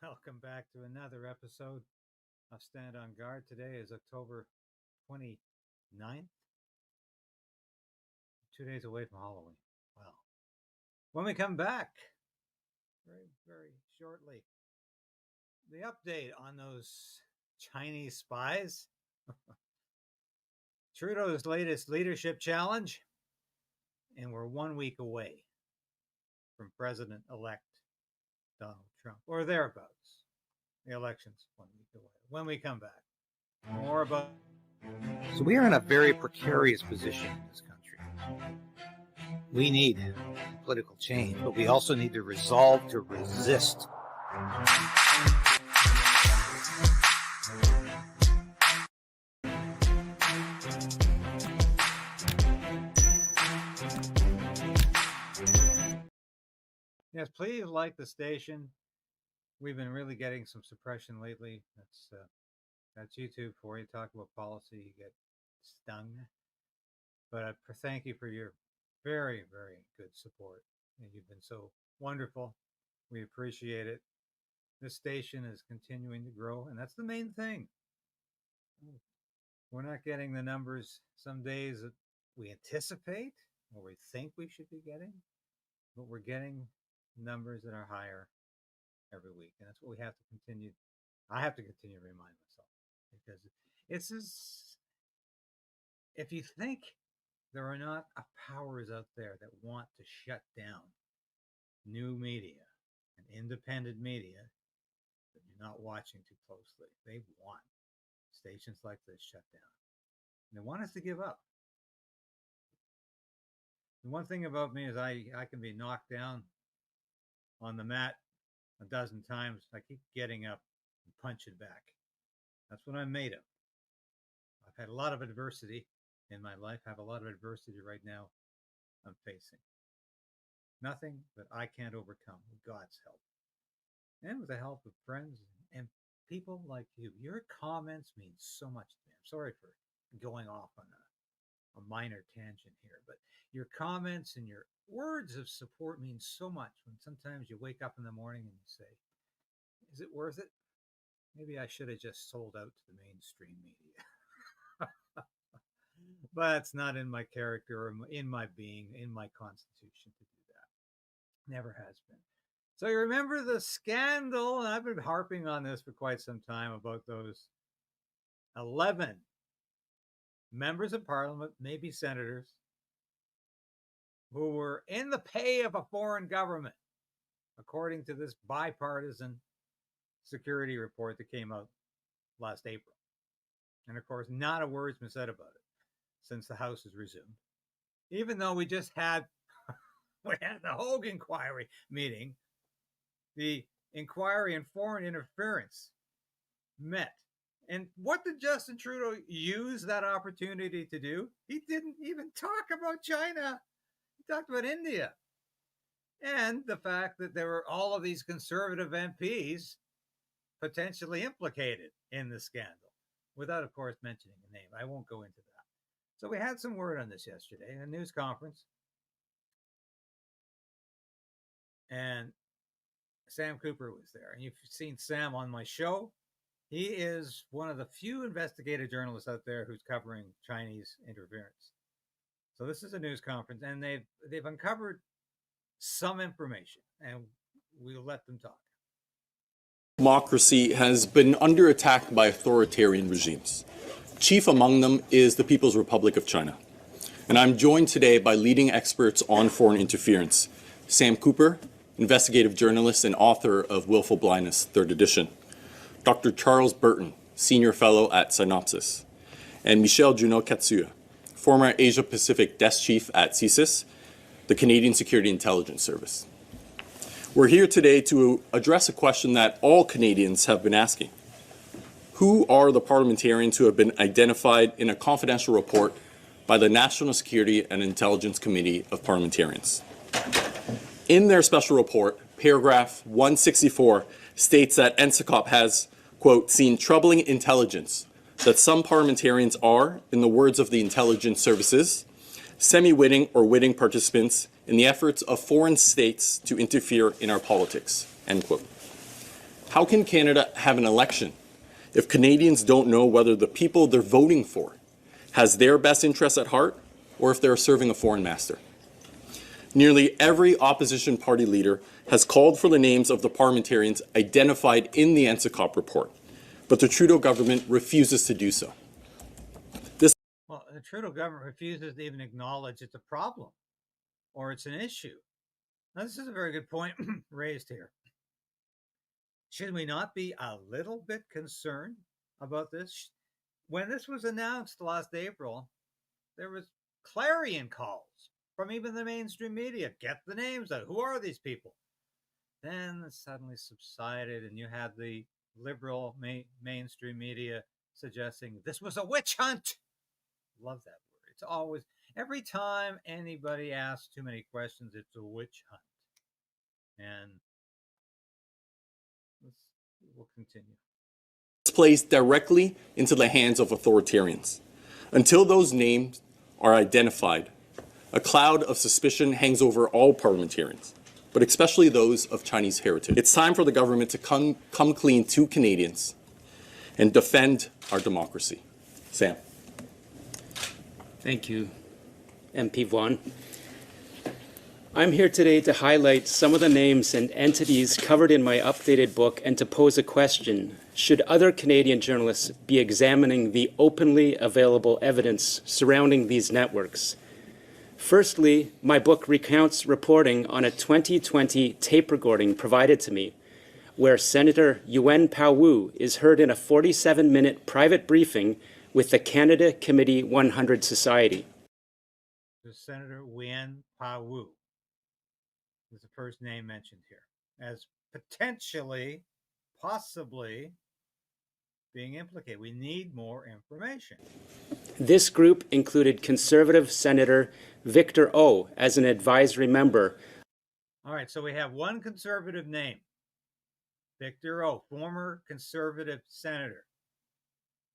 Welcome back to another episode of Stand on Guard. Today is October 29th, 2 days away from Halloween. Wow. When we come back, very shortly, the update on those Chinese spies, Trudeau's latest leadership challenge, and we're 1 week away from President-elect Donald Trump, or thereabouts. The election's 1 week away. When we come back, more about... So we are in a very precarious position in this country. We need political change, but we also need the resolve to resist. Yes, please like the station. We've been really getting some suppression lately. That's YouTube for you. Talk about policy, you get stung. But I thank you for your very good support, and you've been so wonderful. We appreciate it. This station is continuing to grow, and that's the main thing. We're not getting the numbers some days that we anticipate or we think we should be getting, but we're getting numbers that are higher every week, and that's what we have to continue. I have to continue to remind myself, because it's just, if you think there are not powers out there that want to shut down new media and independent media, that you're not watching too closely. They want stations like this shut down. And they want us to give up. The one thing about me is I can be knocked down on the mat a dozen times. I keep getting up and punching back. That's what I'm made of. I've had a lot of adversity in my life. I have a lot of adversity right now I'm facing. Nothing that I can't overcome with God's help. And with the help of friends and people like you. Your comments mean so much to me. I'm sorry for going off on a minor tangent here, but your comments and your words of support mean so much. When sometimes you wake up in the morning and you say, is it worth it? Maybe I should have just sold out to the mainstream media. But it's not in my character or in my being, in my constitution to do that. Never has been. So you remember the scandal, and I've been harping on this for quite some time, about those 11 members of parliament, maybe senators, who were in the pay of a foreign government, according to this bipartisan security report that came out last April. And of course, not a word's been said about it since the House has resumed. Even though we just had, we had the Hogue inquiry meeting, the inquiry in foreign interference met. And what did Justin Trudeau use that opportunity to do? He didn't even talk about China. He talked about India. And the fact that there were all of these conservative MPs potentially implicated in the scandal, without, of course, mentioning a name. I won't go into that. So we had some word on this yesterday in a news conference. And Sam Cooper was there. And you've seen Sam on my show. He is one of the few investigative journalists out there who's covering Chinese interference. So this is a news conference, and they've uncovered some information, and we'll let them talk. Democracy has been under attack by authoritarian regimes. Chief among them is the People's Republic of China. And I'm joined today by leading experts on foreign interference: Sam Cooper, investigative journalist and author of Willful Blindness, 3rd edition; Dr. Charles Burton, senior fellow at Synopsis; and Michelle Junot-Katsuya, former Asia-Pacific desk chief at CSIS, the Canadian Security Intelligence Service. We're here today to address a question that all Canadians have been asking. Who are the parliamentarians who have been identified in a confidential report by the National Security and Intelligence Committee of Parliamentarians? In their special report, paragraph 164 states that NSICOP has, quote, seen troubling intelligence that some parliamentarians are, in the words of the intelligence services, semi-witting or witting participants in the efforts of foreign states to interfere in our politics, end quote. How can Canada have an election if Canadians don't know whether the people they're voting for has their best interests at heart or if they're serving a foreign master? Nearly every opposition party leader has called for the names of the parliamentarians identified in the NSICOP report, but the Trudeau government refuses to do so. Well, the Trudeau government refuses to even acknowledge it's a problem or it's an issue. Now, this is a very good point raised here. Should we not be a little bit concerned about this? When this was announced last April, there was clarion calls from even the mainstream media. Get the names out. Who are these people? Then it suddenly subsided, and you had the liberal mainstream media suggesting this was a witch hunt. Love that word. It's always, every time anybody asks too many questions, it's a witch hunt. And we'll continue. It's placed directly into the hands of authoritarians. Until those names are identified, a cloud of suspicion hangs over all parliamentarians, but especially those of Chinese heritage. It's time for the government to come clean to Canadians and defend our democracy. Sam. Thank you, MP Vaughan. I'm here today to highlight some of the names and entities covered in my updated book and to pose a question. Should other Canadian journalists be examining the openly available evidence surrounding these networks? Firstly, my book recounts reporting on a 2020 tape recording provided to me, where Senator Yuen Pao Wu is heard in a 47-minute private briefing with the Canada Committee 100 Society. Senator Yuen Pao Wu is the first name mentioned here as potentially, possibly being implicated. We need more information. This group included Conservative Senator Victor O as an advisory member. All right, so we have one Conservative name, Victor O, former Conservative senator.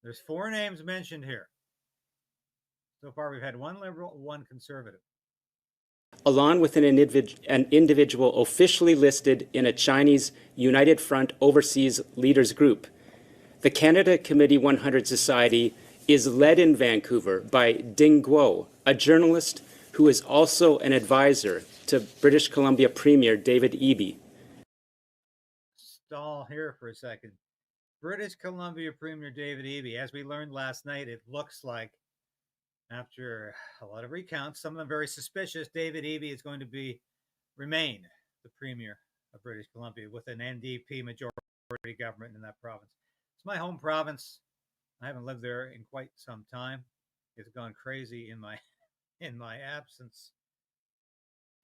There's 4 names mentioned here. So far, we've had one Liberal, one Conservative. Along with an individual officially listed in a Chinese United Front Overseas Leaders Group. The Canada Committee 100 Society is led in Vancouver by Ding Guo, a journalist who is also an advisor to British Columbia Premier David Eby. Stall here for a second. British Columbia Premier David Eby, as we learned last night, it looks like after a lot of recounts, some of them very suspicious, David Eby is going to remain the Premier of British Columbia with an NDP majority government in that province. It's my home province. I haven't lived there in quite some time. It's gone crazy in my absence.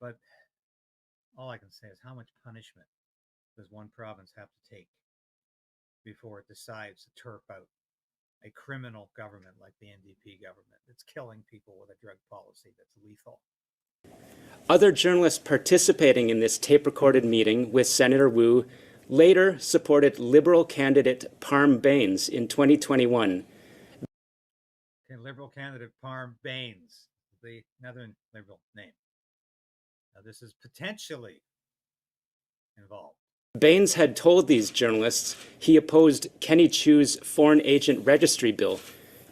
But all I can say is, how much punishment does one province have to take before it decides to turf out a criminal government like the NDP government that's killing people with a drug policy that's lethal? Other journalists participating in this tape-recorded meeting with Senator Wu later supported Liberal candidate Parm Bains in 2021. Okay, Liberal candidate Parm Bains, another Liberal name. Now, this is potentially involved. Bains had told these journalists he opposed Kenny Chiu's Foreign Agent Registry Bill,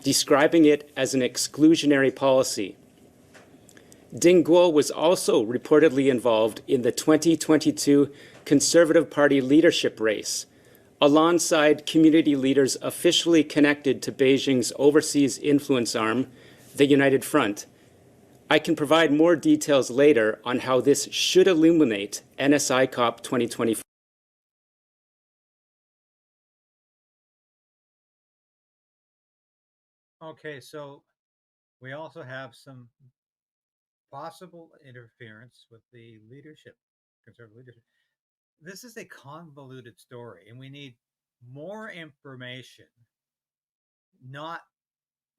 describing it as an exclusionary policy. Ding Guo was also reportedly involved in the 2022 Conservative Party leadership race, alongside community leaders officially connected to Beijing's overseas influence arm, the United Front. I can provide more details later on how this should illuminate NSICOP 2024. Okay, so we also have some possible interference with the leadership, conservative leadership. This is a convoluted story, and we need more information, not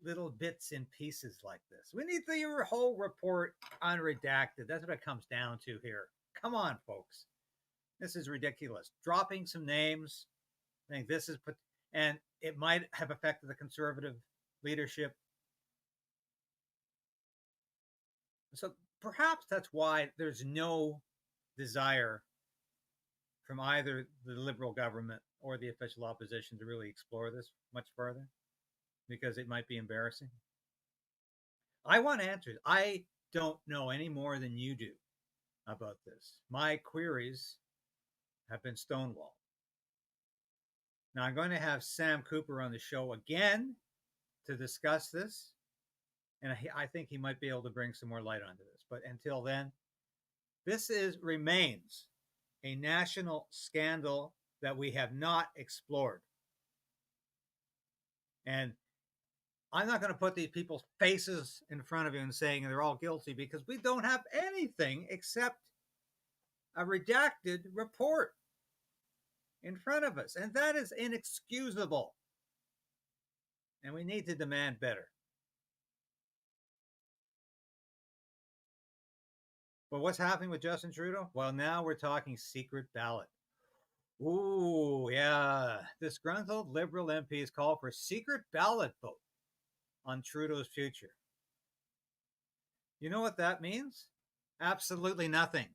little bits and pieces like this. We need the whole report unredacted. That's what it comes down to here. Come on, folks. This is ridiculous. Dropping some names. I think this is, and it might have affected the conservative leadership. So perhaps that's why there's no desire from either the Liberal government or the official opposition to really explore this much further, because it might be embarrassing. I want answers. I don't know any more than you do about this. My queries have been stonewalled. Now, I'm going to have Sam Cooper on the show again to discuss this, and I think he might be able to bring some more light onto this. But until then, this remains a national scandal that we have not explored. And I'm not going to put these people's faces in front of you and saying they're all guilty, because we don't have anything except a redacted report in front of us. And that is inexcusable. And we need to demand better. But what's happening with Justin Trudeau? Well, now we're talking secret ballot. Ooh, yeah. Disgruntled Liberal MPs call for secret ballot vote on Trudeau's future. You know what that means? Absolutely nothing.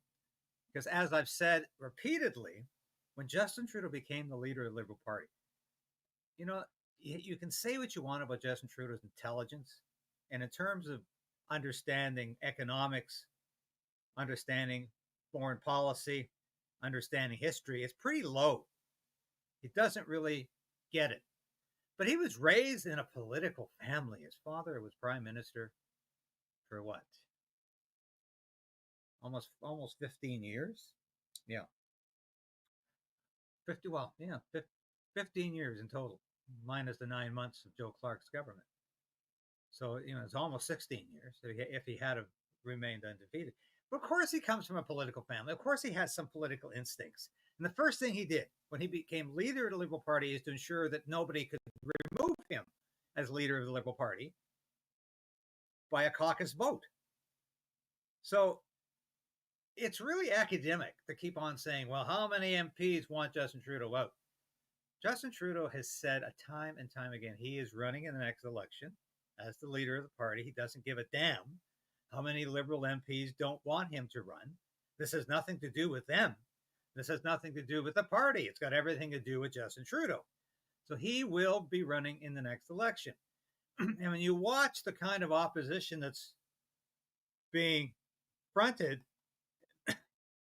Because as I've said repeatedly, when Justin Trudeau became the leader of the Liberal Party, you know, you can say what you want about Justin Trudeau's intelligence, and in terms of understanding economics, understanding foreign policy, understanding history, it's pretty low. He doesn't really get it. But he was raised in a political family. His father was prime minister for what? Almost 15 years? Yeah. 15 years in total, minus the 9 months of Joe Clark's government. So, it's almost 16 years if he had remained undefeated. But of course he comes from a political family. Of course he has some political instincts. And the first thing he did when he became leader of the Liberal Party is to ensure that nobody could remove him as leader of the Liberal Party by a caucus vote. So it's really academic to keep on saying, well, how many MPs want Justin Trudeau out? Justin Trudeau has said a time and time again he is running in the next election as the leader of the party. He doesn't give a damn how many Liberal MPs don't want him to run. This has nothing to do with them. This has nothing to do with the party. It's got everything to do with Justin Trudeau. So he will be running in the next election. And when you watch the kind of opposition that's being fronted,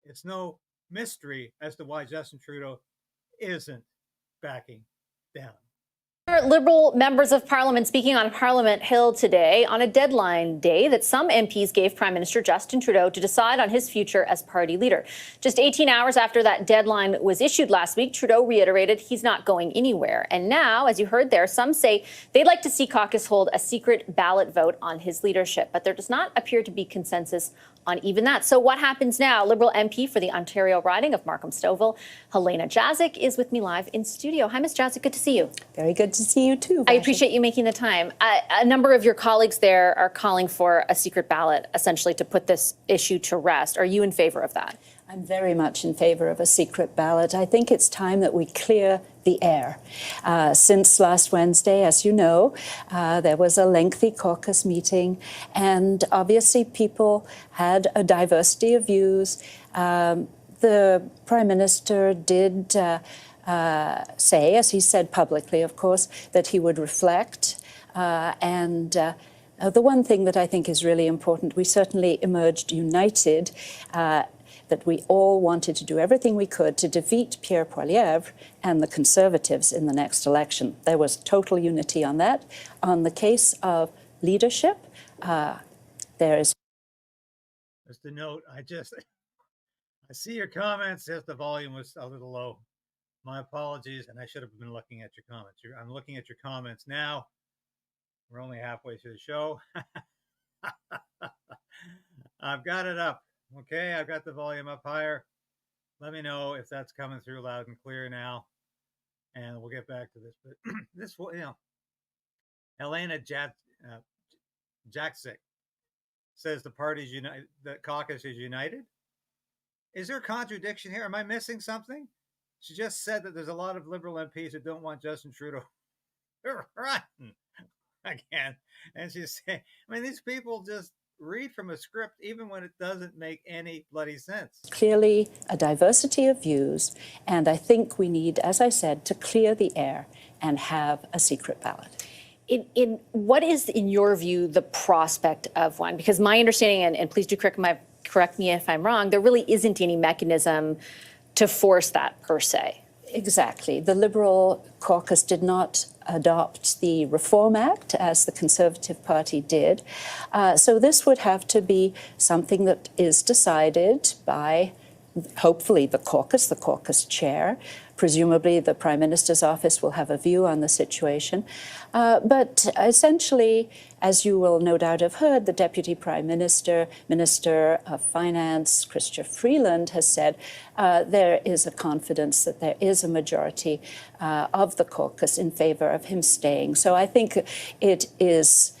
it's no mystery as to why Justin Trudeau isn't backing down. Liberal members of Parliament speaking on Parliament Hill today on a deadline day that some MPs gave Prime Minister Justin Trudeau to decide on his future as party leader. Just 18 hours after that deadline was issued last week, Trudeau reiterated he's not going anywhere. And now, as you heard there, some say they'd like to see Caucus hold a secret ballot vote on his leadership. But there does not appear to be consensus on even that. So what happens now? Liberal MP for the Ontario riding of Markham-Stouffville, Helena Jazyk, is with me live in studio. Hi, Ms. Jazyk. Good to see you. Very good to see you, too. I appreciate you making the time. A number of your colleagues there are calling for a secret ballot, essentially, to put this issue to rest. Are you in favor of that? I'm very much in favor of a secret ballot. I think it's time that we clear the air. Since last Wednesday, as you know, there was a lengthy caucus meeting, and obviously people had a diversity of views. The Prime Minister did say, as he said publicly, of course, that he would reflect. The one thing that I think is really important, we certainly emerged united, that we all wanted to do everything we could to defeat Pierre Poilievre and the Conservatives in the next election. There was total unity on that. On the case of leadership, there is... Just a note, I see your comments, just the volume was a little low. My apologies, and I should have been looking at your comments. I'm looking at your comments now. We're only halfway through the show. I've got it up. Okay, I've got the volume up higher. Let me know if that's coming through loud and clear now, and we'll get back to this. But this, Helena Jazyk says the party's united, the caucus is united. Is there a contradiction here? Am I missing something? She just said that there's a lot of Liberal MPs that don't want Justin Trudeau to run again, and she's saying, I mean, these people just read from a script even when it doesn't make any bloody sense. Clearly a diversity of views, and I think we need, as I said, to clear the air and have a secret ballot. In what is, in your view, the prospect of one? Because my understanding, and please do correct me if I'm wrong, there really isn't any mechanism to force that per se. Exactly. The Liberal caucus did not adopt the Reform Act as the Conservative Party did. So this would have to be something that is decided by, hopefully, the caucus chair. Presumably, the Prime Minister's office will have a view on the situation. But essentially, as you will no doubt have heard, the Deputy Prime Minister, Minister of Finance, Chrystia Freeland, has said there is a confidence that there is a majority of the caucus in favor of him staying. So I think it is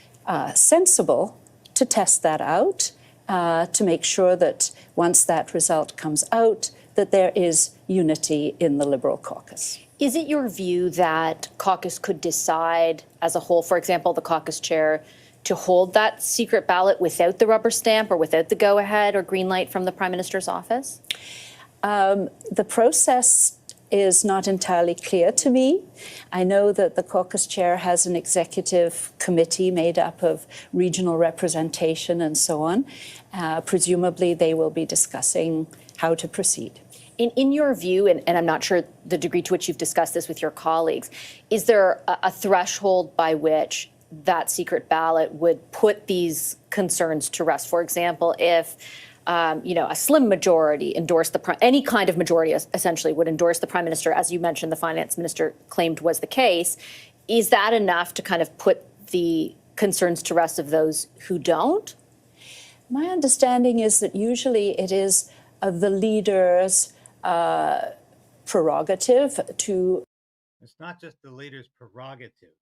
sensible to test that out, to make sure that once that result comes out, that there is unity in the Liberal caucus. Is it your view that caucus could decide as a whole, for example, the caucus chair, to hold that secret ballot without the rubber stamp or without the go-ahead or green light from the Prime Minister's office? The process is not entirely clear to me. I know that the caucus chair has an executive committee made up of regional representation and so on. Presumably, they will be discussing how to proceed. In your view, and I'm not sure the degree to which you've discussed this with your colleagues, is there a threshold by which that secret ballot would put these concerns to rest? For example, if a slim majority endorsed any kind of majority essentially would endorse the Prime Minister, as you mentioned, the Finance Minister claimed was the case, is that enough to kind of put the concerns to rest of those who don't? My understanding is that usually it is the leader's prerogative to... It's not just the leader's prerogative.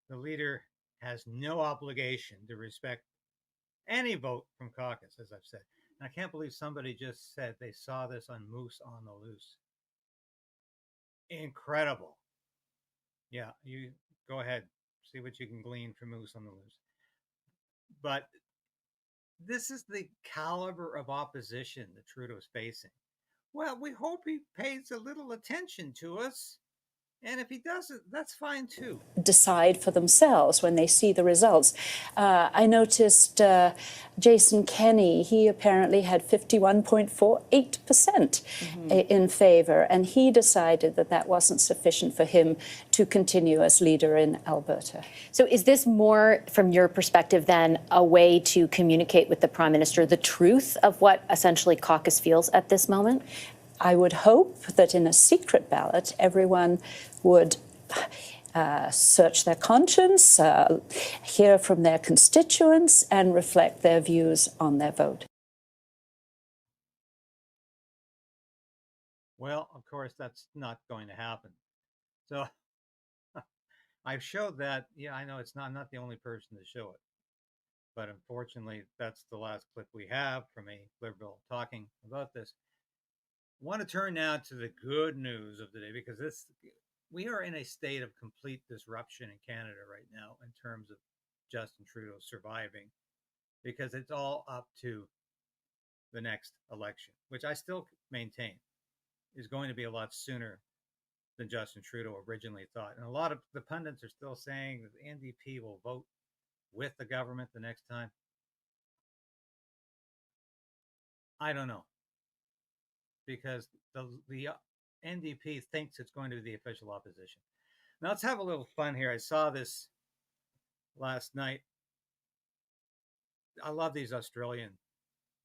The leader has no obligation to respect any vote from caucus, as I've said. And I can't believe somebody just said they saw this on Moose on the Loose. Incredible. Yeah, you go ahead, see what you can glean from Moose on the Loose. But this is the caliber of opposition that Trudeau's facing. Well, we hope he pays a little attention to us. And if he doesn't, that's fine too. Decide for themselves when they see the results. I noticed Jason Kenney, he apparently had 51.48% in favor, and he decided that that wasn't sufficient for him to continue as leader in Alberta. So is this more, from your perspective, then, a way to communicate with the Prime Minister the truth of what essentially caucus feels at this moment? I would hope that in a secret ballot, everyone would search their conscience, hear from their constituents, and reflect their views on their vote. Well, of course, that's not going to happen. So I've showed that. Yeah, I know I'm not the only person to show it. But unfortunately, that's the last clip we have from a Liberal talking about this. I want to turn now to the good news of the day, because we are in a state of complete disruption in Canada right now in terms of Justin Trudeau surviving, because it's all up to the next election, which I still maintain is going to be a lot sooner than Justin Trudeau originally thought. And a lot of the pundits are still saying that the NDP will vote with the government the next time. I don't know, because the NDP thinks it's going to be the official opposition. Now let's have a little fun here. I saw this last night. I love these Australian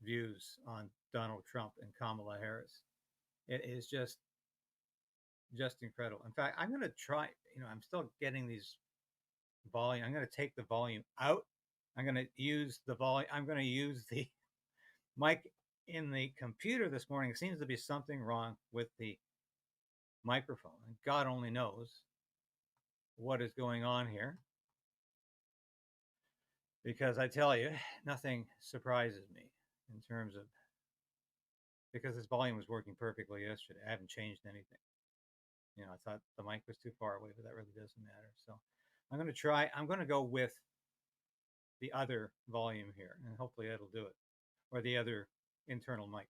views on Donald Trump and Kamala Harris. It is just incredible. In fact, I'm going to try, I'm still getting these volume. I'm going to take the volume out. I'm going to use the volume. I'm going to use the mic in the computer this morning. It seems to be something wrong with the microphone, and God only knows what is going on here, because I tell you, nothing surprises me in terms of, because this volume was working perfectly yesterday. I haven't changed anything. I thought the mic was too far away, but that really doesn't matter. So I'm going to go with the other volume here, and hopefully that'll do it, or the other internal mic.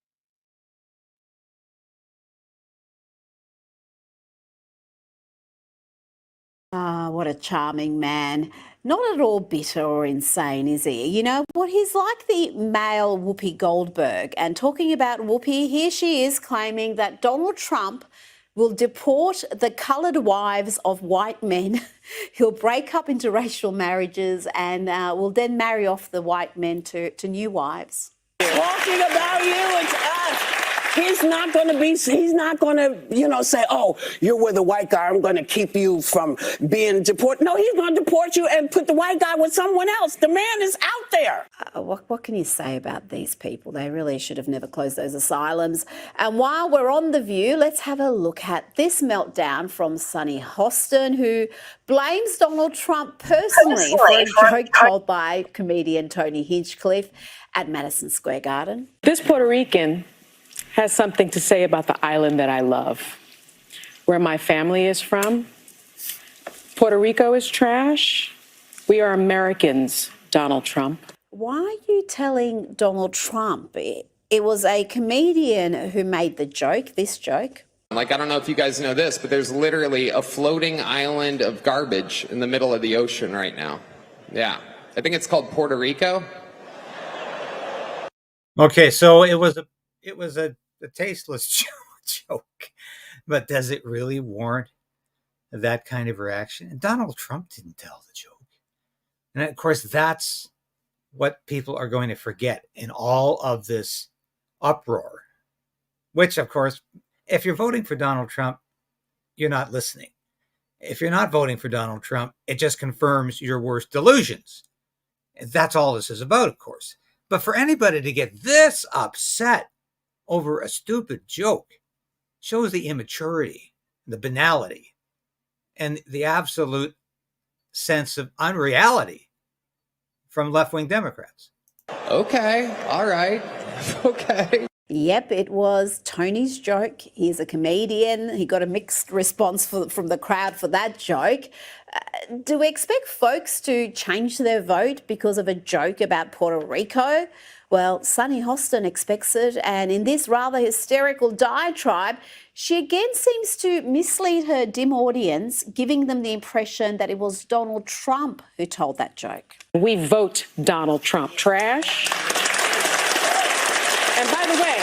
Ah, what a charming man. Not at all bitter or insane, is he? You know what? He's like the male Whoopi Goldberg. And talking about Whoopi, here she is claiming that Donald Trump will deport the coloured wives of white men. He'll break up interracial marriages and will then marry off the white men to new wives. Talking about you, it's us. He's not going to say, oh, you're with a white guy, I'm going to keep you from being deported. No, he's going to deport you and put the white guy with someone else. The man is out there. What can you say about these people? They really should have never closed those asylums. And while we're on The View, let's have a look at this meltdown from Sunny Hostin, who blames Donald Trump personally for a joke told by comedian Tony Hinchcliffe at Madison Square Garden. This Puerto Rican has something to say about the island that I love, where my family is from. Puerto Rico is trash. We are Americans, Donald Trump. Why are you telling Donald Trump? It was a comedian who made the joke, this joke. Like, I don't know if you guys know this, but there's literally a floating island of garbage in the middle of the ocean right now. Yeah. I think it's called Puerto Rico. Okay, so it was a tasteless joke, but does it really warrant that kind of reaction? And Donald Trump didn't tell the joke. And of course, that's what people are going to forget in all of this uproar, which, of course, if you're voting for Donald Trump, you're not listening. If you're not voting for Donald Trump, it just confirms your worst delusions. And that's all this is about, of course. But for anybody to get this upset over a stupid joke shows the immaturity, the banality, and the absolute sense of unreality from left-wing Democrats. Okay. All right. Okay. Yep, it was Tony's joke. He's a comedian. He got a mixed response from the crowd for that joke. Do we expect folks to change their vote because of a joke about Puerto Rico? Well, Sunny Hostin expects it, and in this rather hysterical diatribe, she again seems to mislead her dim audience, giving them the impression that it was Donald Trump who told that joke. We vote Donald Trump trash. And by the way,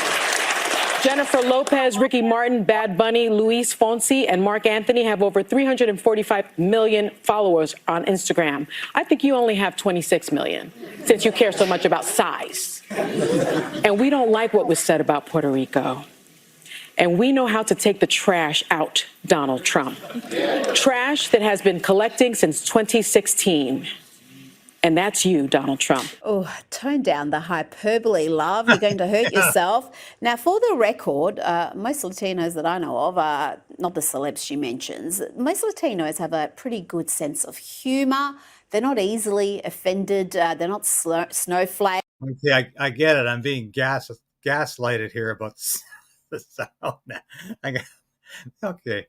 Jennifer Lopez, Ricky Martin, Bad Bunny, Luis Fonsi, and Mark Anthony have over 345 million followers on Instagram. I think you only have 26 million, since you care so much about size. And we don't like what was said about Puerto Rico. And we know how to take the trash out, Donald Trump. Trash that has been collecting since 2016. And that's you, Donald Trump. Oh, tone down the hyperbole, love. You're going to hurt yourself. Now, for the record, most Latinos that I know of, not the celebs she mentions, most Latinos have a pretty good sense of humour. They're not easily offended. They're not snowflakes. Okay, I get it. I'm being gaslighted here about the sound. Okay,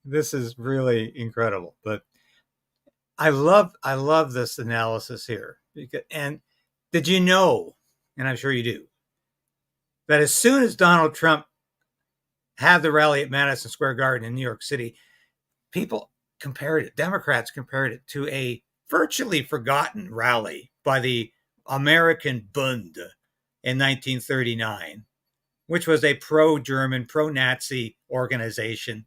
this is really incredible, but I love this analysis here. And did you know, and I'm sure you do, that as soon as Donald Trump had the rally at Madison Square Garden in New York City, Democrats compared it to a virtually forgotten rally by the American Bund in 1939, which was a pro-German, pro-Nazi organization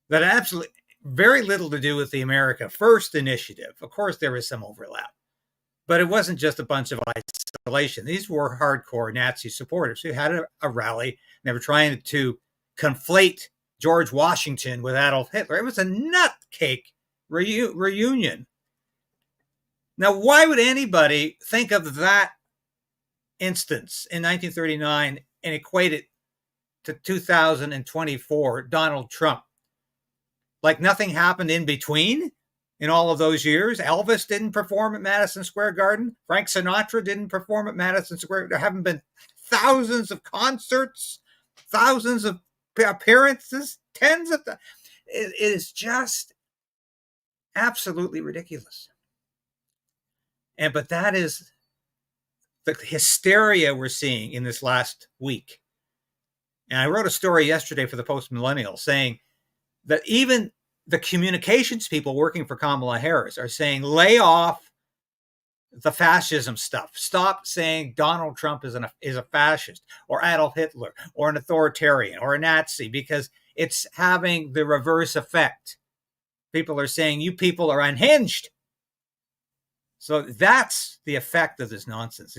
that absolutely very little to do with the America First initiative. Of course, there was some overlap, but it wasn't just a bunch of isolation. These were hardcore Nazi supporters who had a rally. They were trying to conflate George Washington with Adolf Hitler. It was a nutcake reunion. Now, why would anybody think of that instance in 1939 and equate it to 2024, Donald Trump? Like nothing happened in between in all of those years. Elvis didn't perform at Madison Square Garden. Frank Sinatra didn't perform at Madison Square. There haven't been thousands of concerts, thousands of appearances, tens of it is just absolutely ridiculous. But that is the hysteria we're seeing in this last week. And I wrote a story yesterday for the Post Millennial saying that even the communications people working for Kamala Harris are saying, lay off the fascism stuff. Stop saying Donald Trump is a fascist or Adolf Hitler or an authoritarian or a Nazi, because it's having the reverse effect. People are saying you people are unhinged. So that's the effect of this nonsense.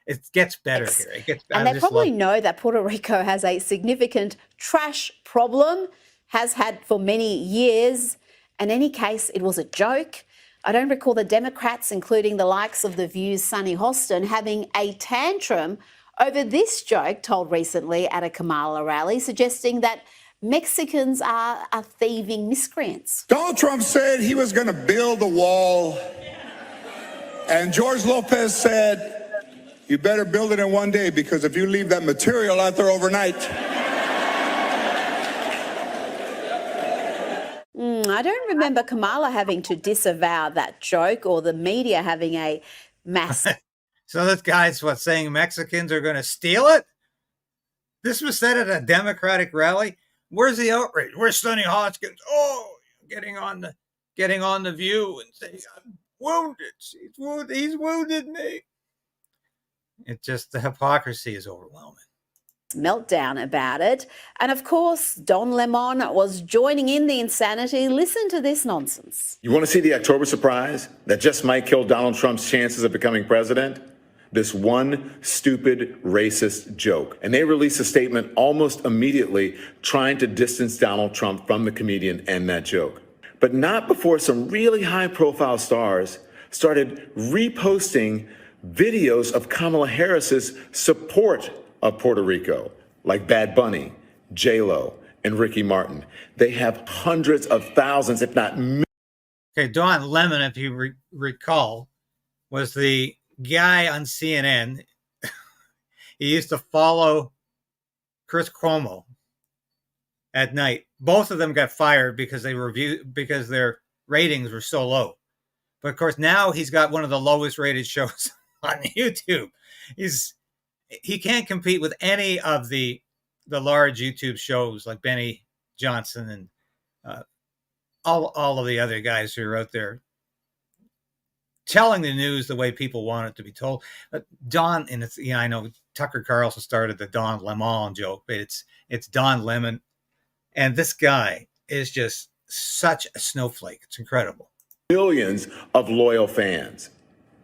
It gets better here. It gets, and they probably know that Puerto Rico has a significant trash problem, has had for many years. In any case, it was a joke. I don't recall the Democrats, including the likes of The View's Sunny Hostin, having a tantrum over this joke told recently at a Kamala rally, suggesting that Mexicans are thieving miscreants. Donald Trump said he was going to build a wall, and George Lopez said, you better build it in one day, because if you leave that material out there overnight. I don't remember Kamala having to disavow that joke or the media having a mass. So this guy's saying Mexicans are going to steal it? This was said at a Democratic rally. Where's the outrage? Where's Sonny Hoskins? Oh, getting on the View and saying, I'm wounded. He's wounded me. It's just, the hypocrisy is overwhelming. Meltdown about it. And of course, Don Lemon was joining in the insanity. Listen to this nonsense. You want to see the October surprise that just might kill Donald Trump's chances of becoming president? This one stupid racist joke. And they released a statement almost immediately trying to distance Donald Trump from the comedian and that joke. But not before some really high-profile stars started reposting videos of Kamala Harris's support of Puerto Rico, like Bad Bunny, J-Lo, and Ricky Martin. They have hundreds of thousands, if not millions. Okay, Don Lemon, if you recall, was the guy on CNN. He used to follow Chris Cuomo at night. Both of them got fired because because their ratings were so low. But of course, now he's got one of the lowest rated shows on YouTube. He can't compete with any of the large YouTube shows like Benny Johnson and all of the other guys who are out there telling the news the way people want it to be told. But Don, and it's, I know Tucker Carlson started the Don Lemon joke, but it's Don Lemon, and this guy is just such a snowflake. It's incredible. Millions of loyal fans.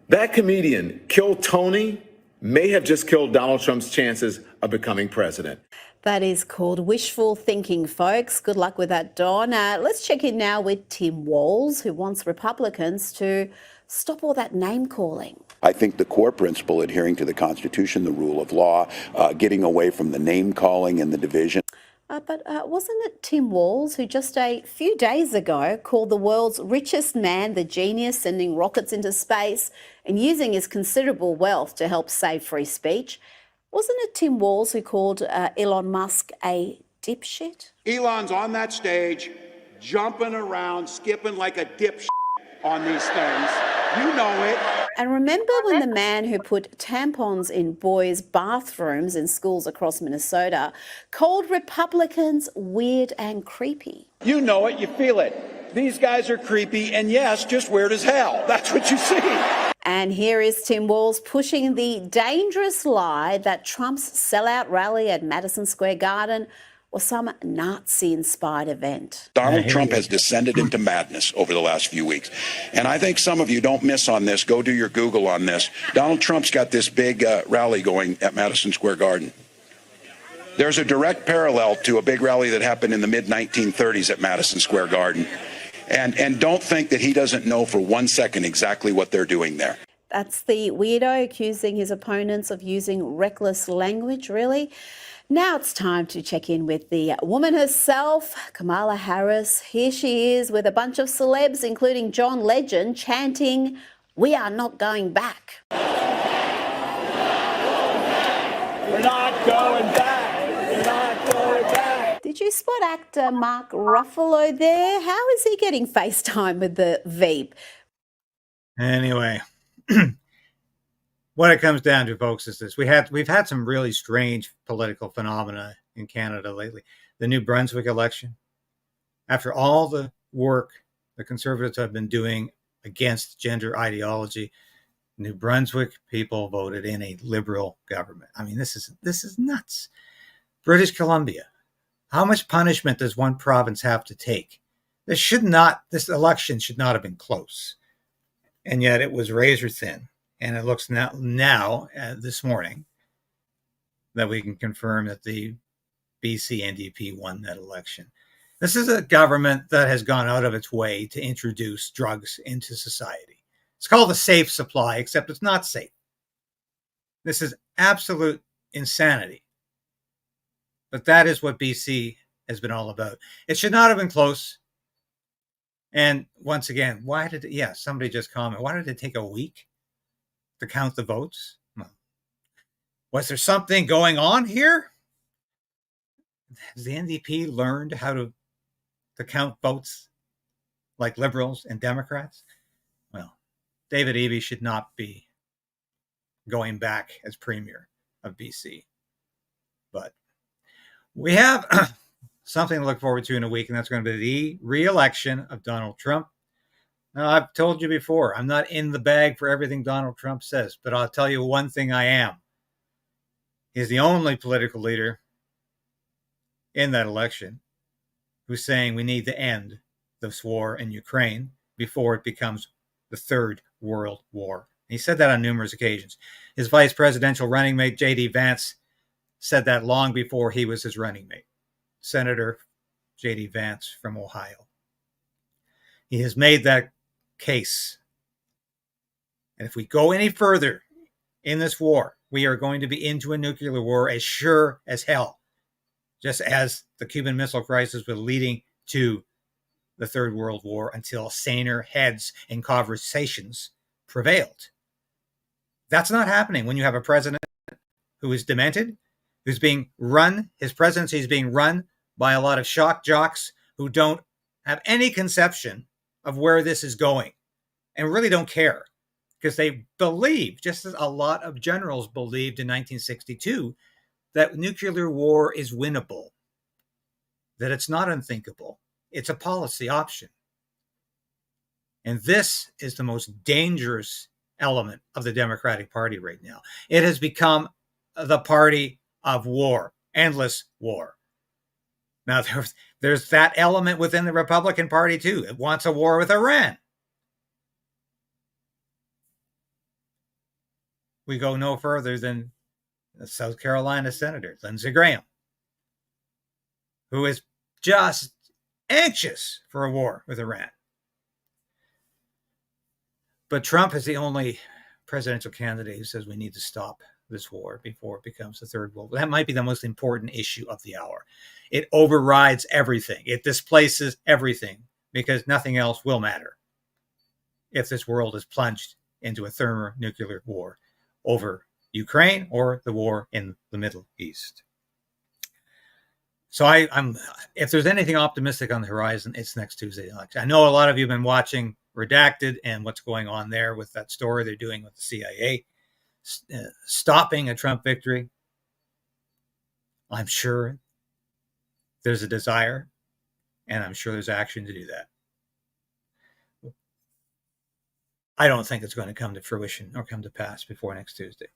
That comedian, Kill Tony, may have just killed Donald Trump's chances of becoming president. That is called wishful thinking, folks. Good luck with that, Don. Let's check in now with Tim Walz, who wants Republicans to stop all that name calling. I think the core principle, adhering to the Constitution, the rule of law, getting away from the name calling and the division. But wasn't it Tim Walz who just a few days ago called the world's richest man the genius, sending rockets into space and using his considerable wealth to help save free speech? Wasn't it Tim Walz who called Elon Musk a dipshit? Elon's on that stage, jumping around, skipping like a dipshit on these things. You know it. And remember when the man who put tampons in boys' bathrooms in schools across Minnesota called Republicans weird and creepy? You know it. You feel it. These guys are creepy and, yes, just weird as hell. That's what you see. And here is Tim Walz pushing the dangerous lie that Trump's sellout rally at Madison Square Garden was some Nazi-inspired event. Donald Trump has descended into madness over the last few weeks. And I think some of you don't miss on this. Go do your Google on this. Donald Trump's got this big rally going at Madison Square Garden. There's a direct parallel to a big rally that happened in the mid-1930s at Madison Square Garden. And don't think that he doesn't know for 1 second exactly what they're doing there. That's the weirdo accusing his opponents of using reckless language, really. Now it's time to check in with the woman herself, Kamala Harris. Here she is with a bunch of celebs, including John Legend, chanting, "We are not going back." We're not going back. We're not going back. Did you spot actor Mark Ruffalo there? How is he getting FaceTime with the Veep? Anyway, what it comes down to, folks, is this. We've had some really strange political phenomena in Canada lately. The New Brunswick election, after all the work the Conservatives have been doing against gender ideology, New Brunswick people voted in a Liberal government. I mean, this is nuts. British Columbia, how much punishment does one province have to take? This election should not have been close. And yet it was razor thin. And it looks now this morning, that we can confirm that the BC NDP won that election. This is a government that has gone out of its way to introduce drugs into society. It's called a safe supply, except it's not safe. This is absolute insanity. But that is what BC has been all about. It should not have been close. And once again, somebody just commented, why did it take a week to count the votes? Well, was there something going on here? Has the NDP learned how to count votes like Liberals and Democrats? Well, David Eby should not be going back as Premier of BC. But we have something to look forward to in a week, and that's going to be the re-election of Donald Trump. Now, I've told you before, I'm not in the bag for everything Donald Trump says, but I'll tell you one thing I am. He's the only political leader in that election who's saying we need to end this war in Ukraine before it becomes the Third World War. He said that on numerous occasions. His vice presidential running mate, J.D. Vance, said that long before he was his running mate, Senator J.D. Vance from Ohio. He has made that case. And if we go any further in this war, we are going to be into a nuclear war as sure as hell, just as the Cuban Missile Crisis was leading to the Third World War until saner heads and conversations prevailed. That's not happening when you have a president who is demented, who's being run, his presidency is being run by a lot of shock jocks who don't have any conception of where this is going and really don't care because they believe, just as a lot of generals believed in 1962, that nuclear war is winnable, that it's not unthinkable. It's a policy option. And this is the most dangerous element of the Democratic Party right now. It has become the party of war, endless war. Now, there's that element within the Republican Party, too. It wants a war with Iran. We go no further than the South Carolina Senator, Lindsey Graham, who is just anxious for a war with Iran. But Trump is the only presidential candidate who says we need to stop this war before it becomes the Third World War. That might be the most important issue of the hour. It overrides everything. It displaces everything because nothing else will matter if this world is plunged into a thermonuclear war over Ukraine or the war in the Middle East. So I'm if there's anything optimistic on the horizon, it's next Tuesday election. I know a lot of you have been watching Redacted and what's going on there with that story they're doing with the CIA, stopping a Trump victory. I'm sure there's a desire, and I'm sure there's action to do that. I don't think it's going to come to fruition or come to pass before next Tuesday.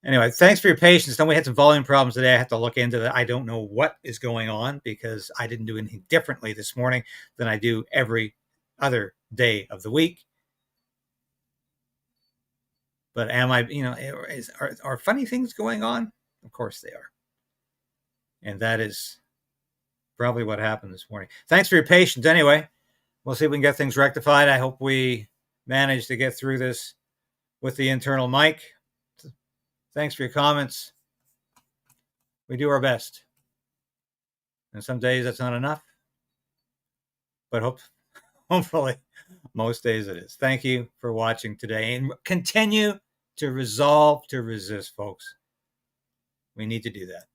Anyway, thanks for your patience. Then we had some volume problems today. I have to look into that. I don't know what is going on because I didn't do anything differently this morning than I do every other day of the week. But am I, are funny things going on? Of course they are. And that is probably what happened this morning. Thanks for your patience. Anyway, we'll see if we can get things rectified. I hope we manage to get through this with the internal mic. Thanks for your comments. We do our best. And some days that's not enough. But hopefully most days it is. Thank you for watching today. And continue to resolve to resist, folks. We need to do that.